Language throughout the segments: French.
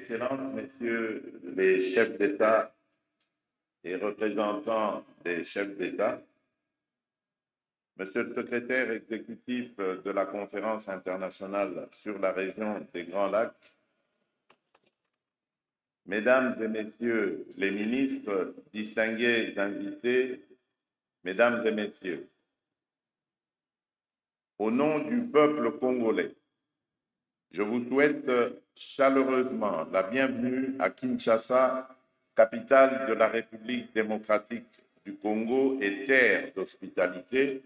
Excellences, Messieurs les chefs d'État et représentants des chefs d'État, Monsieur le secrétaire exécutif de la Conférence internationale sur la région des Grands Lacs, Mesdames et Messieurs les ministres, distingués invités, Mesdames et Messieurs, au nom du peuple congolais, je vous souhaite chaleureusement la bienvenue à Kinshasa, capitale de la République démocratique du Congo et terre d'hospitalité,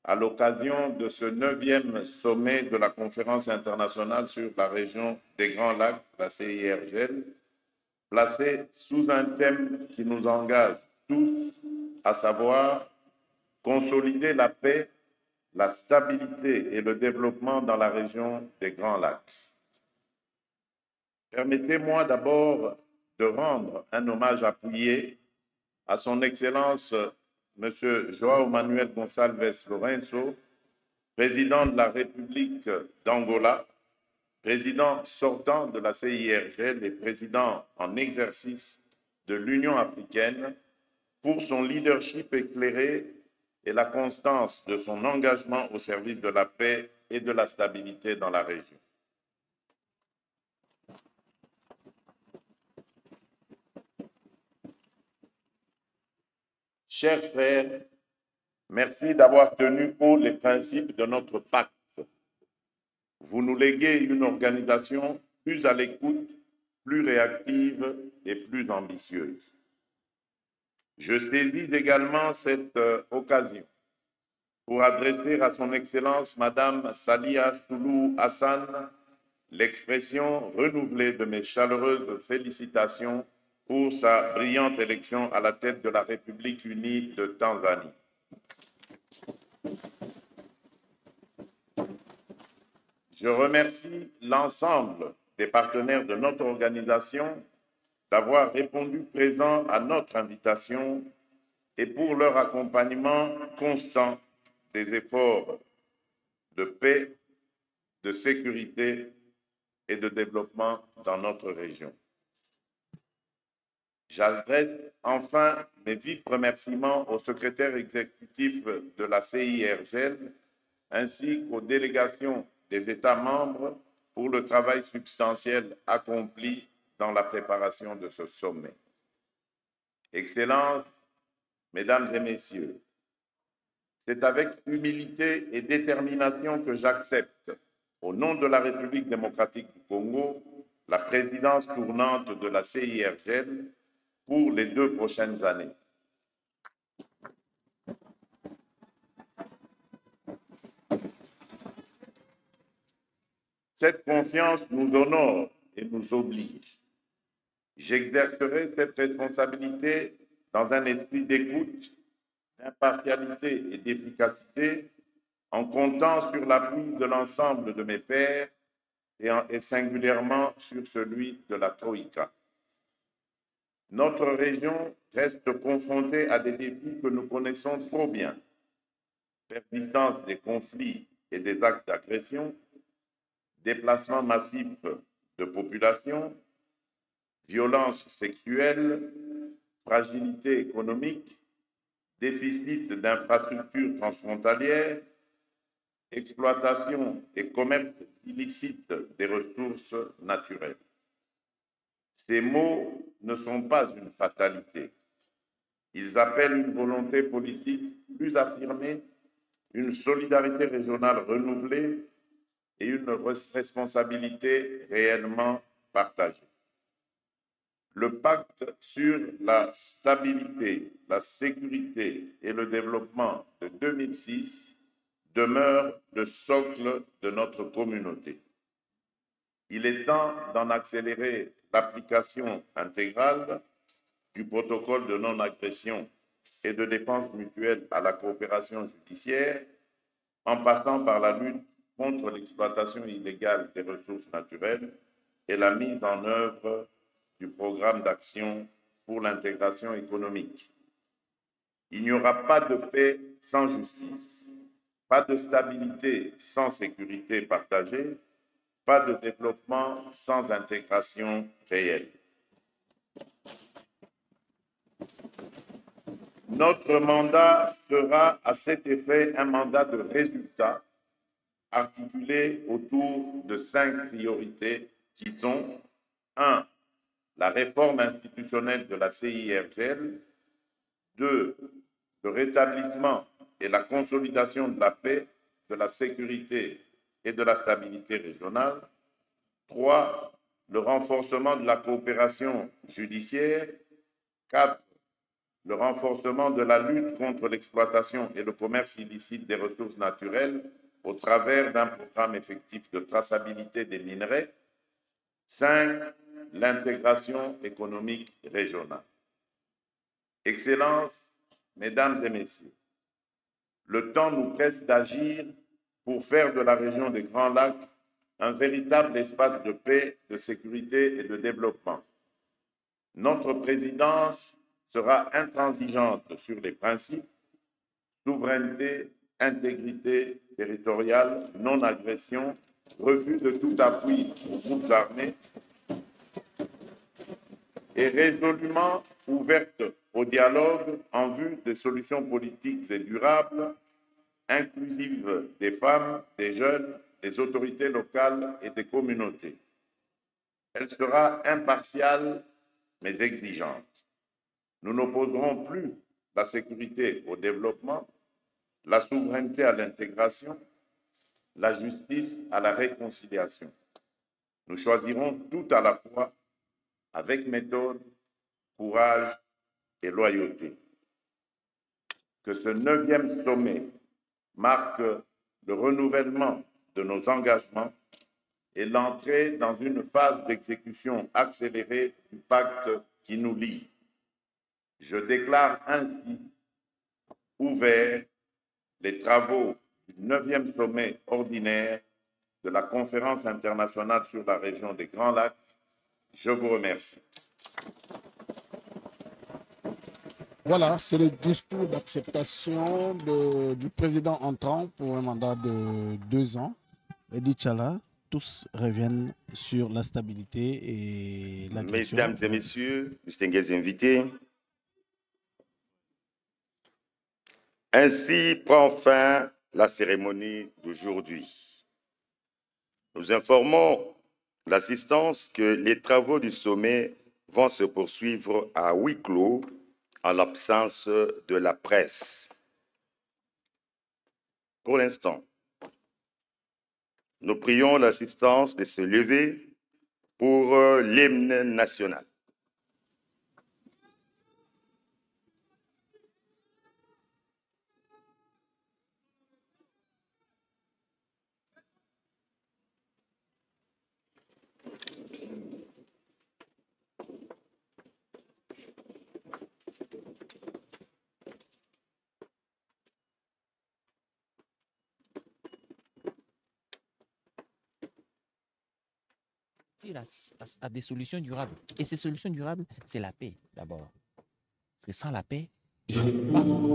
à l'occasion de ce 9e sommet de la Conférence internationale sur la région des Grands Lacs, la CIRGL, placé sous un thème qui nous engage tous, à savoir consolider la paix, la stabilité et le développement dans la région des Grands Lacs. Permettez-moi d'abord de rendre un hommage appuyé à son Excellence M. João Manuel Gonçalves Lourenço, président de la République d'Angola, président sortant de la CIRGL et président en exercice de l'Union africaine, pour son leadership éclairé et la constance de son engagement au service de la paix et de la stabilité dans la région. Chers frères, merci d'avoir tenu haut les principes de notre pacte. Vous nous léguez une organisation plus à l'écoute, plus réactive et plus ambitieuse. Je saisis également cette occasion pour adresser à son Excellence Madame Saliha Soulou Hassan l'expression renouvelée de mes chaleureuses félicitations pour sa brillante élection à la tête de la République unie de Tanzanie. Je remercie l'ensemble des partenaires de notre organisation d'avoir répondu présent à notre invitation et pour leur accompagnement constant des efforts de paix, de sécurité et de développement dans notre région. J'adresse enfin mes vifs remerciements au secrétaire exécutif de la CIRGL ainsi qu'aux délégations des États membres pour le travail substantiel accompli dans la préparation de ce sommet. Excellences, Mesdames et Messieurs, c'est avec humilité et détermination que j'accepte, au nom de la République démocratique du Congo, la présidence tournante de la CIRGL pour les 2 prochaines années. Cette confiance nous honore et nous oblige. J'exercerai cette responsabilité dans un esprit d'écoute, d'impartialité et d'efficacité, en comptant sur l'appui de l'ensemble de mes pairs et singulièrement sur celui de la Troïka. Notre région reste confrontée à des défis que nous connaissons trop bien. Persistance des conflits et des actes d'agression, déplacement massif de population, violence sexuelle, fragilité économique, déficit d'infrastructures transfrontalières, exploitation et commerce illicite des ressources naturelles. Ces maux ne sont pas une fatalité. Ils appellent une volonté politique plus affirmée, une solidarité régionale renouvelée et une responsabilité réellement partagée. Le pacte sur la stabilité, la sécurité et le développement de 2006 demeure le socle de notre communauté. Il est temps d'en accélérer l'application intégrale du protocole de non-agression et de défense mutuelle à la coopération judiciaire, en passant par la lutte contre l'exploitation illégale des ressources naturelles et la mise en œuvre du programme d'action pour l'intégration économique. Il n'y aura pas de paix sans justice, pas de stabilité sans sécurité partagée, pas de développement sans intégration réelle. Notre mandat sera à cet effet un mandat de résultats articulé autour de 5 priorités qui sont 1. La réforme institutionnelle de la CIRGL, 2. Le rétablissement et la consolidation de la paix, de la sécurité et de la stabilité régionale, 3. Le renforcement de la coopération judiciaire, 4. Le renforcement de la lutte contre l'exploitation et le commerce illicite des ressources naturelles au travers d'un programme effectif de traçabilité des minerais. 5. L'intégration économique régionale. Excellences, Mesdames et Messieurs, le temps nous presse d'agir pour faire de la région des Grands Lacs un véritable espace de paix, de sécurité et de développement. Notre présidence sera intransigeante sur les principes souveraineté, intégrité territoriale, non-agression, refus de tout appui aux groupes armés et résolument ouverte au dialogue en vue des solutions politiques et durables, inclusives des femmes, des jeunes, des autorités locales et des communautés. Elle sera impartiale mais exigeante. Nous n'opposerons plus la sécurité au développement, la souveraineté à l'intégration, la justice à la réconciliation. Nous choisirons tout à la fois avec méthode, courage et loyauté. Que ce 9e sommet marque le renouvellement de nos engagements et l'entrée dans une phase d'exécution accélérée du pacte qui nous lie. Je déclare ainsi ouverts les travaux du 9e sommet ordinaire de la Conférence internationale sur la région des Grands Lacs. Je vous remercie. Voilà, c'est le discours d'acceptation du président entrant pour un mandat de 2 ans. Edi Tchala, tous reviennent sur la stabilité et la question. Mesdames et messieurs, distingués invités, ainsi prend fin la cérémonie d'aujourd'hui. Nous informons l'assistance que les travaux du sommet vont se poursuivre à huis clos en l'absence de la presse. Pour l'instant, nous prions l'assistance de se lever pour l'hymne national. À des solutions durables. Et ces solutions durables, c'est la paix d'abord. Parce que sans la paix, il n'y a pas.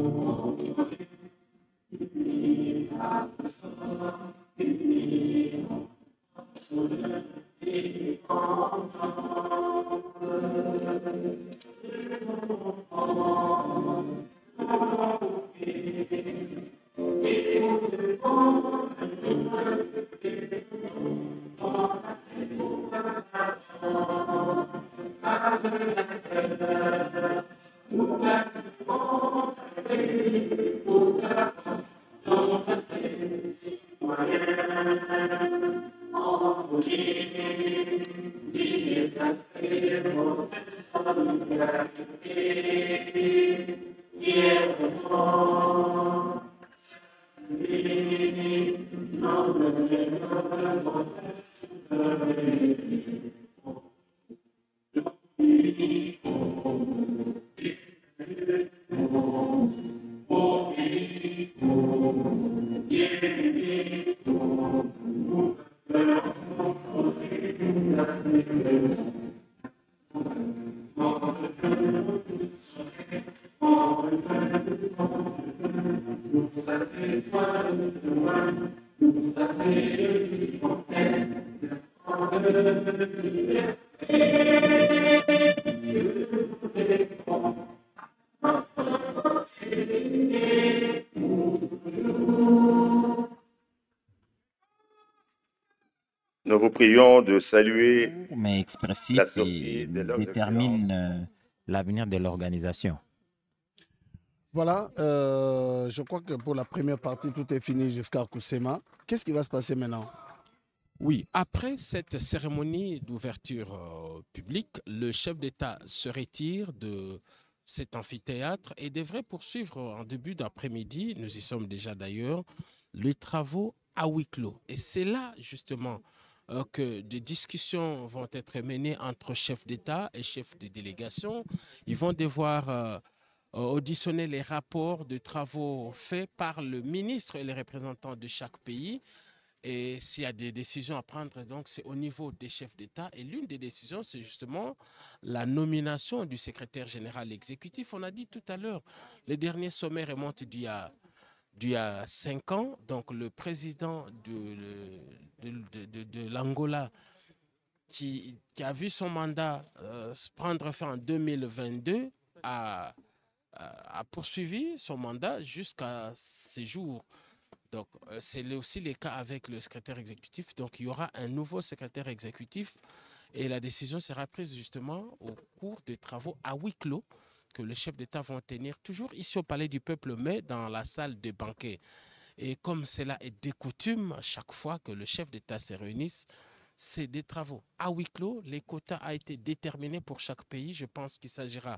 Nous vous prions de saluer Mais expressif la sortie et de leurs détermine l'avenir de l'organisation. Voilà, je crois que pour la première partie, tout est fini jusqu'à Kusema. Qu'est-ce qui va se passer maintenant? Oui, après cette cérémonie d'ouverture publique, le chef d'État se retire de cet amphithéâtre et devrait poursuivre en début d'après-midi, nous y sommes déjà d'ailleurs, les travaux à huis clos. Et c'est là justement que des discussions vont être menées entre chefs d'État et chefs de délégation. Ils vont devoir auditionner les rapports de travaux faits par le ministre et les représentants de chaque pays. Et s'il y a des décisions à prendre, donc c'est au niveau des chefs d'État. Et l'une des décisions, c'est justement la nomination du secrétaire général exécutif. On a dit tout à l'heure, les derniers sommets remontent d'il y a 5 ans. Donc le président de l'Angola, qui a vu son mandat prendre fin en 2022, a poursuivi son mandat jusqu'à ces jours. Donc, c'est aussi le cas avec le secrétaire exécutif. Donc, il y aura un nouveau secrétaire exécutif et la décision sera prise justement au cours des travaux à huis clos que les chefs d'État vont tenir toujours ici au Palais du Peuple, mais dans la salle de banquet. Et comme cela est de coutume, à chaque fois que le chef d'État se réunisse, c'est des travaux à huis clos. Les quotas ont été déterminés pour chaque pays. Je pense qu'il s'agira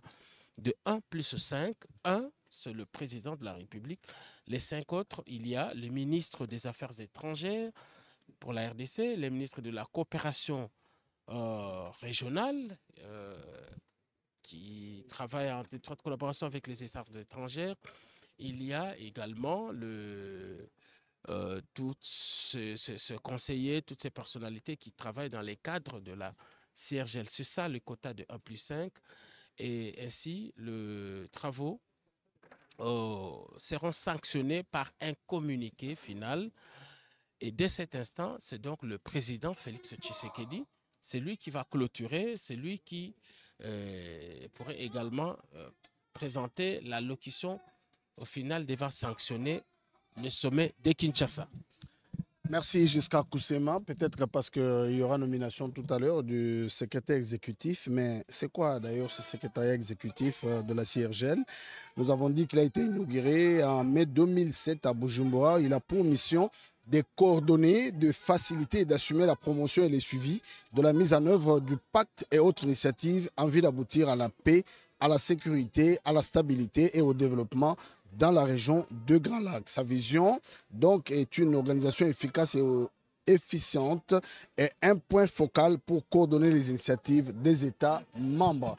de 1 plus 5. 1, c'est le président de la République. Les 5 autres, il y a le ministre des Affaires étrangères pour la RDC, le ministre de la coopération régionale, qui travaille en étroite collaboration avec les Affaires étrangères. Il y a également tous ces conseillers, toutes ces personnalités qui travaillent dans les cadres de la CRGL. C'est ça le quota de 1 plus 5. Et ainsi, les travaux seront sanctionnés par un communiqué final. Et dès cet instant, c'est donc le président Félix Tshisekedi, c'est lui qui va clôturer, c'est lui qui pourrait également présenter l'allocution au final devant sanctionner le sommet de Kinshasa. Merci jusqu'à Kusema, peut-être parce qu'il y aura nomination tout à l'heure du secrétaire exécutif, mais c'est quoi d'ailleurs ce secrétariat exécutif de la CIRGL? Nous avons dit qu'il a été inauguré en mai 2007 à Bujumbura. Il a pour mission de coordonner, de faciliter et d'assumer la promotion et le suivi de la mise en œuvre du pacte et autres initiatives en vue d'aboutir à la paix, à la sécurité, à la stabilité et au développement dans la région de Grand Lac. Sa vision, donc, est une organisation efficace et efficiente et un point focal pour coordonner les initiatives des États membres.